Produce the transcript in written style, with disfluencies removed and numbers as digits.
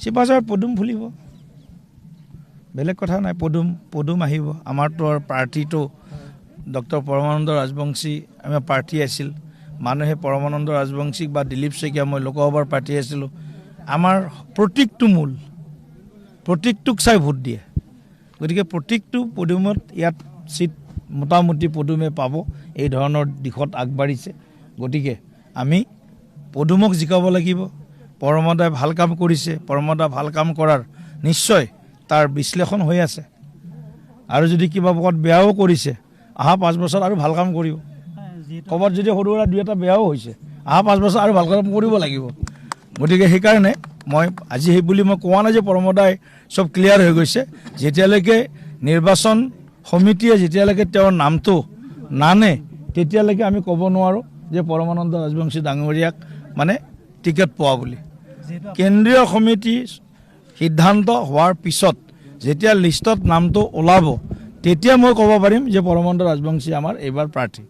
চিপাঝাৰত পদুম ফুলিব, বেলেগ কথা নাই। পদুম আহিব। আমাৰতো পাৰ্টিটো ডক্টৰ পৰমানন্দ ৰাজবংশী আমাৰ পাৰ্টি আছিল। মানুহে পৰমানন্দ ৰাজবংশীক বা দিলীপ শইকীয়া, মই লোকসভাৰ প্ৰাৰ্থী আছিলোঁ। আমাৰ প্ৰতীকটো মূল, প্ৰতীকটোক চাই ভোট দিয়ে। গতিকে প্ৰতীকটো পদুমত ইয়াত চিট মোটামুটি পদুমে পাব, এই ধৰণৰ দিশত আগবাঢ়িছে। গতিকে আমি পদুমক জিকাব লাগিব। পৰমদাই ভাল কাম কৰিছে, পৰমদা ভাল কাম কৰাৰ নিশ্চয় তাৰ বিশ্লেষণ হৈ আছে। আৰু যদি কিবা পকত বেয়াও কৰিছে, অহা 5 বছৰ আৰু ভাল কাম কৰিব। ক'ৰবাত যদি সৰু সুৰা 2-এটা বেয়াও হৈছে, অহা 5 বছৰ আৰু ভাল কাম কৰিব লাগিব। গতিকে সেইকাৰণে মই আজি সেই বুলি মই কোৱা নাই যে পৰমদাই চব ক্লিয়াৰ হৈ গৈছে। যেতিয়ালৈকে নিৰ্বাচন সমিতিয়ে যেতিয়ালৈকে তেওঁৰ নামটো নানে, তেতিয়ালৈকে আমি ক'ব নোৱাৰোঁ যে পৰমানন্দ ৰাজবংশী ডাঙৰীয়াক মানে টিকেট পোৱা বুলি। কেন্দ্ৰীয় সমিতি সিদ্ধান্ত হোৱাৰ পিছত যেতিয়া লিষ্টত নামটো ওলাব, তেতিয়া মই ক'ব পাৰিম যে পৰমানন্দ ৰাজবংশী আমাৰ এইবাৰ প্ৰাৰ্থী।